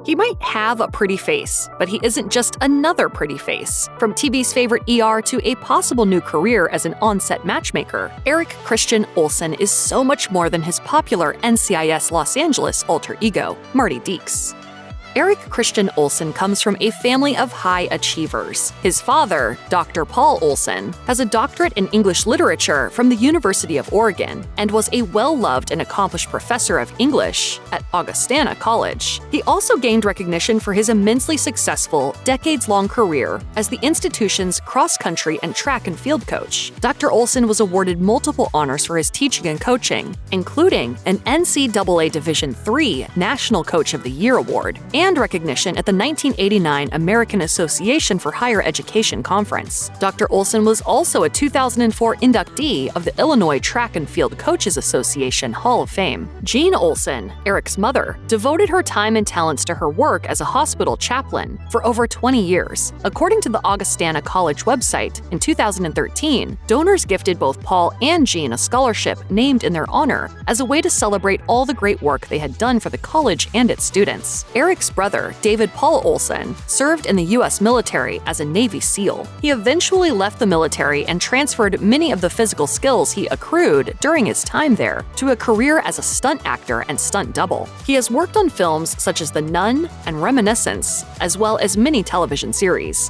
He might have a pretty face, but he isn't just another pretty face. From TV's favorite ER to a possible new career as an onset matchmaker, Eric Christian Olsen is so much more than his popular NCIS Los Angeles alter ego, Marty Deeks. Eric Christian Olsen comes from a family of high achievers. His father, Dr. Paul Olsen, has a doctorate in English literature from the University of Oregon and was a well-loved and accomplished professor of English at Augustana College. He also gained recognition for his immensely successful, decades-long career as the institution's cross-country and track and field coach. Dr. Olsen was awarded multiple honors for his teaching and coaching, including an NCAA Division III National Coach of the Year award and recognition at the 1989 American Association for Higher Education Conference. Dr. Olsen was also a 2004 inductee of the Illinois Track and Field Coaches Association Hall of Fame. Jean Olsen, Eric's mother, devoted her time and talents to her work as a hospital chaplain for over 20 years. According to the Augustana College website, in 2013, donors gifted both Paul and Jean a scholarship named in their honor as a way to celebrate all the great work they had done for the college and its students. Eric's brother, David Paul Olsen, served in the U.S. military as a Navy SEAL. He eventually left the military and transferred many of the physical skills he accrued during his time there to a career as a stunt actor and stunt double. He has worked on films such as The Nun and Reminiscence, as well as many television series.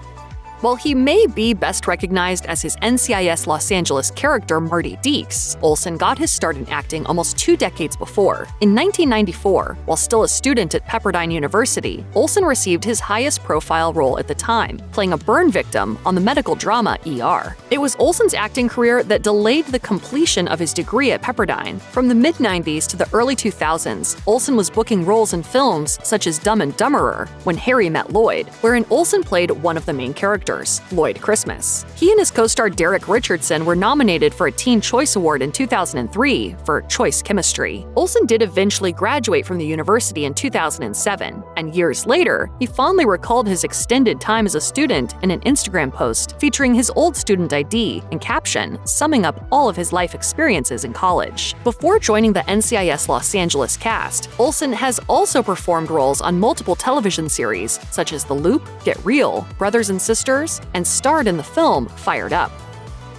While he may be best recognized as his NCIS Los Angeles character Marty Deeks, Olsen got his start in acting almost 2 decades before. In 1994, while still a student at Pepperdine University, Olsen received his highest profile role at the time, playing a burn victim on the medical drama ER. It was Olsen's acting career that delayed the completion of his degree at Pepperdine. From the mid-90s to the early 2000s, Olsen was booking roles in films such as Dumb and Dumberer, When Harry Met Lloyd, wherein Olsen played one of the main characters, Lloyd Christmas. He and his co-star Derek Richardson were nominated for a Teen Choice Award in 2003 for Choice Chemistry. Olsen did eventually graduate from the university in 2007, and years later, he fondly recalled his extended time as a student in an Instagram post featuring his old student ID and caption summing up all of his life experiences in college. Before joining the NCIS Los Angeles cast, Olsen has also performed roles on multiple television series such as The Loop, Get Real, Brothers and Sisters, and starred in the film Fired Up.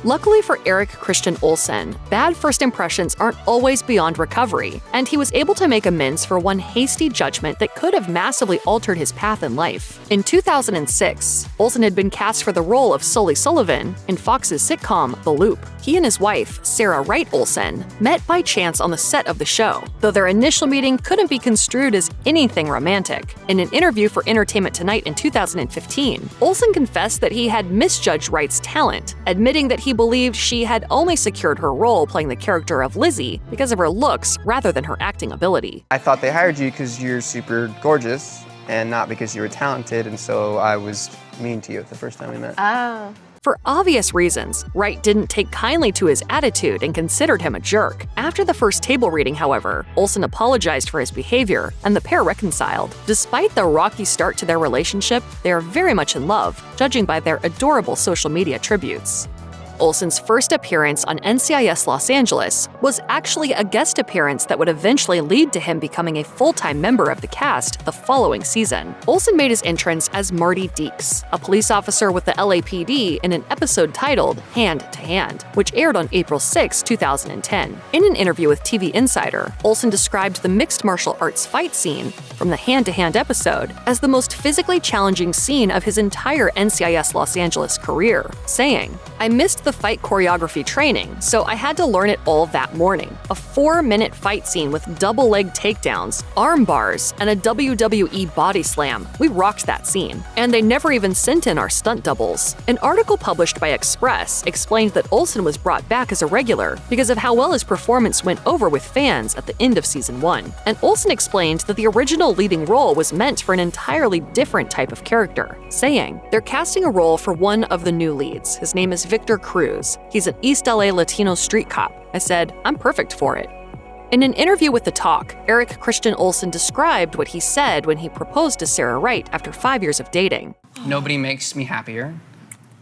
Luckily for Eric Christian Olsen, bad first impressions aren't always beyond recovery, and he was able to make amends for one hasty judgment that could have massively altered his path in life. In 2006, Olsen had been cast for the role of Sully Sullivan in Fox's sitcom The Loop. He and his wife, Sarah Wright Olsen, met by chance on the set of the show, though their initial meeting couldn't be construed as anything romantic. In an interview for Entertainment Tonight in 2015, Olsen confessed that he had misjudged Wright's talent, admitting that he believed she had only secured her role playing the character of Lizzie because of her looks rather than her acting ability. I thought they hired you because you're super gorgeous and not because you were talented, and so I was mean to you the first time we met. Oh. For obvious reasons, Wright didn't take kindly to his attitude and considered him a jerk. After the first table reading, however, Olsen apologized for his behavior, and the pair reconciled. Despite the rocky start to their relationship, they are very much in love, judging by their adorable social media tributes. Olsen's first appearance on NCIS Los Angeles was actually a guest appearance that would eventually lead to him becoming a full-time member of the cast the following season. Olsen made his entrance as Marty Deeks, a police officer with the LAPD in an episode titled Hand to Hand, which aired on April 6, 2010. In an interview with TV Insider, Olsen described the mixed martial arts fight scene from the Hand to Hand episode as the most physically challenging scene of his entire NCIS Los Angeles career, saying, "I missed the fight choreography training, so I had to learn it all that morning. A 4-minute fight scene with double leg takedowns, arm bars, and a WWE body slam. We rocked that scene. And they never even sent in our stunt doubles." An article published by Express explained that Olsen was brought back as a regular because of how well his performance went over with fans at the end of season 1. And Olsen explained that the original leading role was meant for an entirely different type of character, saying, "They're casting a role for one of the new leads. His name is Victor Cruz. He's an East LA Latino street cop. I said, I'm perfect for it." In an interview with The Talk, Eric Christian Olsen described what he said when he proposed to Sarah Wright after 5 years of dating. "Nobody makes me happier.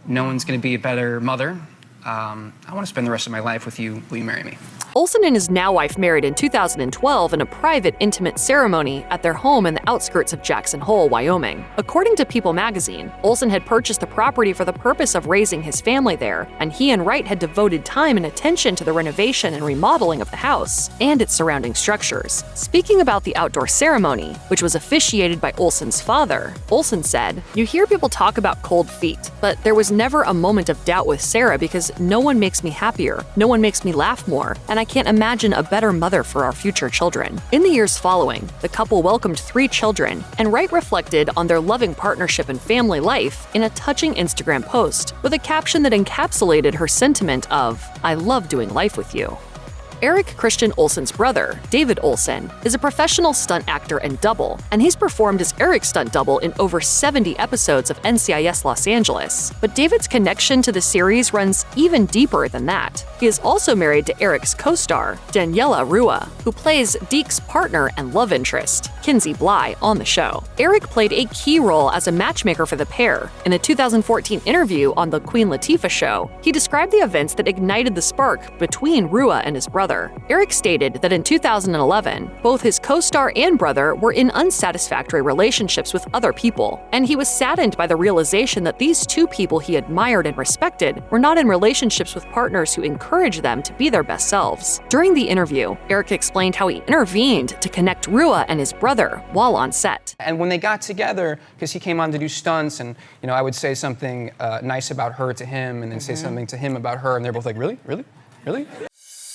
No one's going to be a better mother. I want to spend the rest of my life with you. Will you marry me?" Olsen and his now wife married in 2012 in a private, intimate ceremony at their home in the outskirts of Jackson Hole, Wyoming. According to People magazine, Olsen had purchased the property for the purpose of raising his family there, and he and Wright had devoted time and attention to the renovation and remodeling of the house and its surrounding structures. Speaking about the outdoor ceremony, which was officiated by Olsen's father, Olsen said, "You hear people talk about cold feet, but there was never a moment of doubt with Sarah because no one makes me happier, no one makes me laugh more, and I can't imagine a better mother for our future children." In the years following, the couple welcomed 3 children, and Wright reflected on their loving partnership and family life in a touching Instagram post with a caption that encapsulated her sentiment of, "I love doing life with you." Eric Christian Olsen's brother, David Olsen, is a professional stunt actor and double, and he's performed as Eric's stunt double in over 70 episodes of NCIS Los Angeles. But David's connection to the series runs even deeper than that. He is also married to Eric's co-star, Daniela Rua, who plays Deeks' partner and love interest, Kinsey Bly, on the show. Eric played a key role as a matchmaker for the pair. In a 2014 interview on The Queen Latifah Show, he described the events that ignited the spark between Rua and his brother. Eric stated that in 2011, both his co-star and brother were in unsatisfactory relationships with other people, and he was saddened by the realization that these 2 people he admired and respected were not in relationships with partners who encouraged them to be their best selves. During the interview, Eric explained how he intervened to connect Rua and his brother while on set. And when they got together, because he came on to do stunts, and I would say something nice about her to him, and then say something to him about her, and they're both like, really? Really? Really?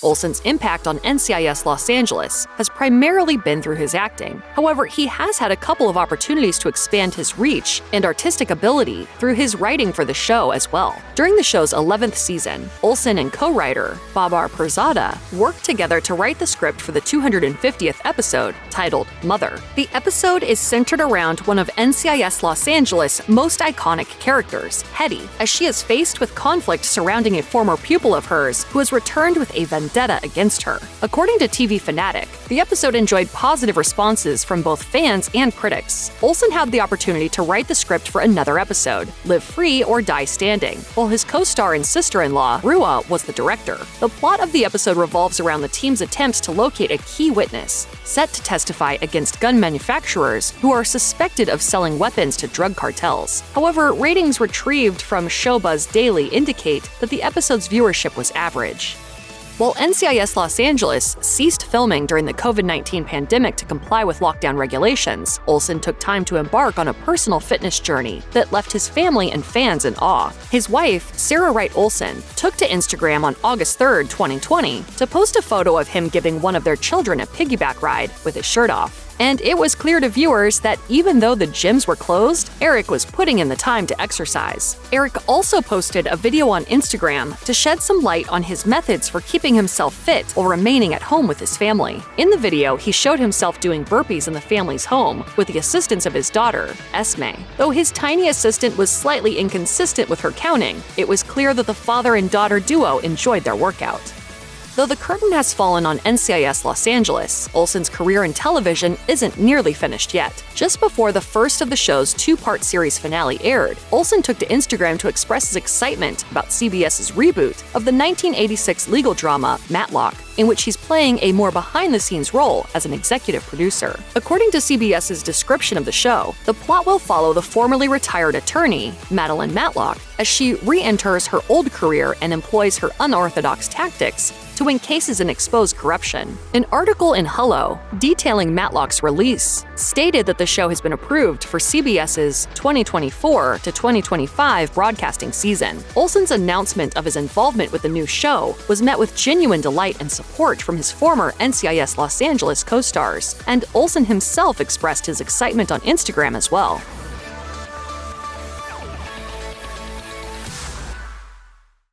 Olsen's impact on NCIS Los Angeles has primarily been through his acting. However, he has had a couple of opportunities to expand his reach and artistic ability through his writing for the show as well. During the show's 11th season, Olsen and co-writer Babar Pirzada worked together to write the script for the 250th episode, titled Mother. The episode is centered around one of NCIS Los Angeles' most iconic characters, Hetty, as she is faced with conflict surrounding a former pupil of hers who has returned with a vendetta against her. According to TV Fanatic, the episode enjoyed positive responses from both fans and critics. Olsen had the opportunity to write the script for another episode, Live Free or Die Standing, while his co-star and sister-in-law, Rua, was the director. The plot of the episode revolves around the team's attempts to locate a key witness, set to testify against gun manufacturers who are suspected of selling weapons to drug cartels. However, ratings retrieved from Showbuzz Daily indicate that the episode's viewership was average. While NCIS Los Angeles ceased filming during the COVID-19 pandemic to comply with lockdown regulations, Olsen took time to embark on a personal fitness journey that left his family and fans in awe. His wife, Sarah Wright Olsen, took to Instagram on August 3, 2020, to post a photo of him giving one of their children a piggyback ride with his shirt off. And it was clear to viewers that even though the gyms were closed, Eric was putting in the time to exercise. Eric also posted a video on Instagram to shed some light on his methods for keeping himself fit while remaining at home with his family. In the video, he showed himself doing burpees in the family's home with the assistance of his daughter, Esme. Though his tiny assistant was slightly inconsistent with her counting, it was clear that the father and daughter duo enjoyed their workout. Though the curtain has fallen on NCIS Los Angeles, Olsen's career in television isn't nearly finished yet. Just before the first of the show's 2-part series finale aired, Olsen took to Instagram to express his excitement about CBS's reboot of the 1986 legal drama Matlock, in which he's playing a more behind-the-scenes role as an executive producer. According to CBS's description of the show, the plot will follow the formerly retired attorney, Madeline Matlock, as she re-enters her old career and employs her unorthodox tactics to win cases and expose corruption. An article in Hello, detailing Matlock's release, stated that the show has been approved for CBS's 2024 to 2025 broadcasting season. Olsen's announcement of his involvement with the new show was met with genuine delight and support from his former NCIS Los Angeles co-stars, and Olsen himself expressed his excitement on Instagram as well.